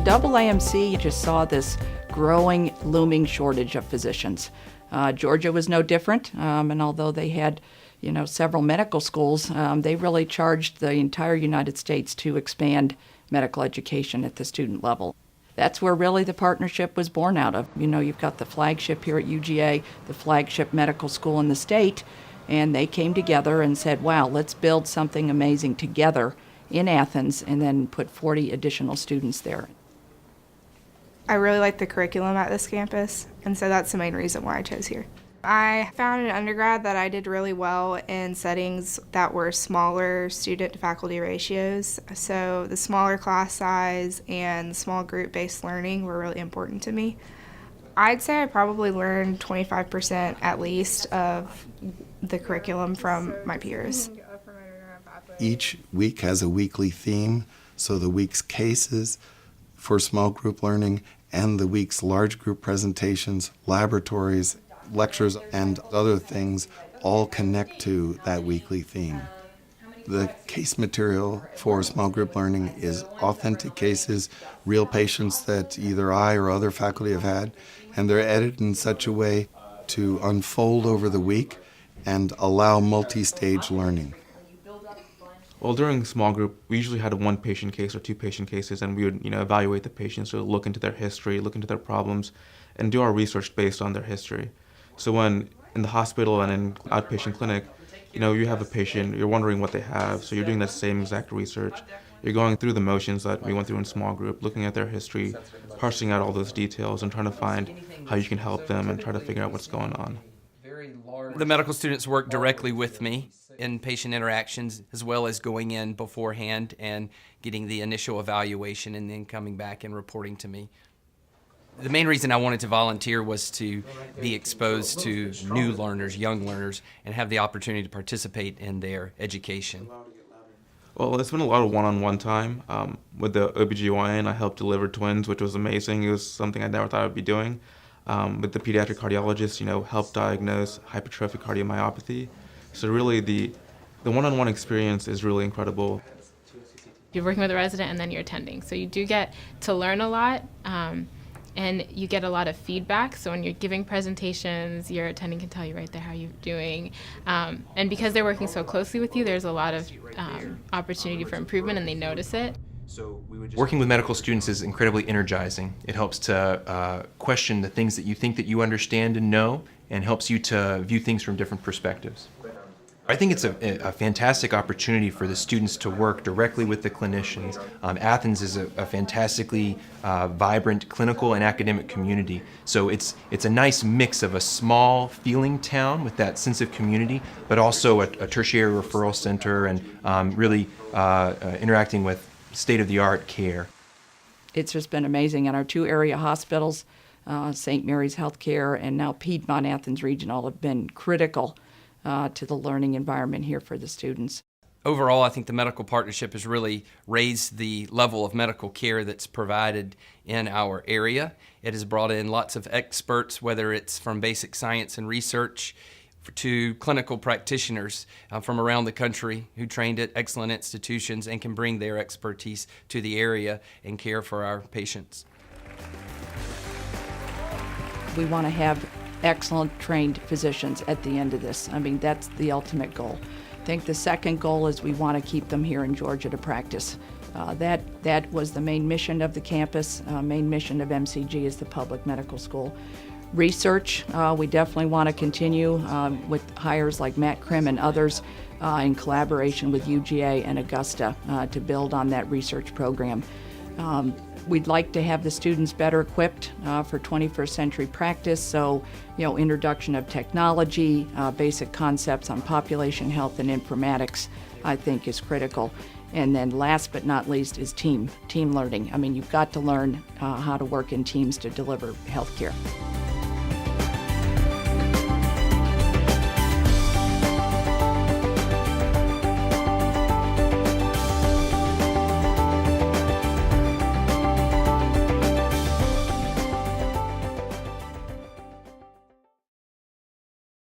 AAMC just saw this growing, looming shortage of physicians. Georgia was no different, and although they had, several medical schools, they really charged the entire United States to expand medical education at the student level. That's where really the partnership was born out of. You've got the flagship here at UGA, the flagship medical school in the state, and they came together and said, wow, let's build something amazing together in Athens and then put 40 additional students there. I really like the curriculum at this campus, and so that's the main reason why I chose here. I found in undergrad that I did really well in settings that were smaller student-to-faculty ratios. So the smaller class size and small group-based learning were really important to me. I'd say I probably learned 25% at least of the curriculum from my peers. Each week has a weekly theme, so the week's cases for small group learning and the week's large group presentations, laboratories, lectures, and other things all connect to that weekly theme. The case material for small group learning is authentic cases, real patients that either I or other faculty have had, and they're edited in such a way to unfold over the week and allow multi-stage learning. Well, during small group, we usually had a one patient case or two patient cases, and we would, evaluate the patients, so look into their history, look into their problems, and do our research based on their history. So when in the hospital and in outpatient clinic, you have a patient, you're wondering what they have, so you're doing that same exact research. You're going through the motions that we went through in small group, looking at their history, parsing out all those details, and trying to find how you can help them and try to figure out what's going on. The medical students work directly with me in patient interactions, as well as going in beforehand and getting the initial evaluation and then coming back and reporting to me. The main reason I wanted to volunteer was to be exposed to new learners, young learners, and have the opportunity to participate in their education. Well, it's been a lot of one-on-one time. With the OBGYN, I helped deliver twins, which was amazing. It was something I never thought I would be doing. With the pediatric cardiologist, helped diagnose hypertrophic cardiomyopathy. So really the one-on-one experience is really incredible. You're working with a resident and then you're attending. So you do get to learn a lot. And you get a lot of feedback, so when you're giving presentations, your attending can tell you right there how you're doing. And because they're working so closely with you, there's a lot of opportunity for improvement, and they notice it. Working with medical students is incredibly energizing. It helps to question the things that you think that you understand and know, and helps you to view things from different perspectives. I think it's a fantastic opportunity for the students to work directly with the clinicians. Athens is a fantastically vibrant clinical and academic community. So it's a nice mix of a small feeling town with that sense of community, but also a tertiary referral center and really interacting with state-of-the-art care. It's just been amazing. And our two area hospitals, St. Mary's Healthcare and now Piedmont Athens Regional, have been critical to the learning environment here for the students. Overall, I think the medical partnership has really raised the level of medical care that's provided in our area. It has brought in lots of experts, whether it's from basic science and research to clinical practitioners from around the country who trained at excellent institutions and can bring their expertise to the area and care for our patients. We want to have excellent trained physicians at the end of this. I mean, that's the ultimate goal. I think the second goal is we want to keep them here in Georgia to practice. That was the main mission of the campus. Main mission of MCG is the public medical school. Research, we definitely want to continue with hires like Matt Krim and others in collaboration with UGA and Augusta to build on that research program. We'd like to have the students better equipped for 21st century practice, so introduction of technology, basic concepts on population health and informatics, I think is critical. And then last but not least is team learning. I mean, you've got to learn how to work in teams to deliver health care.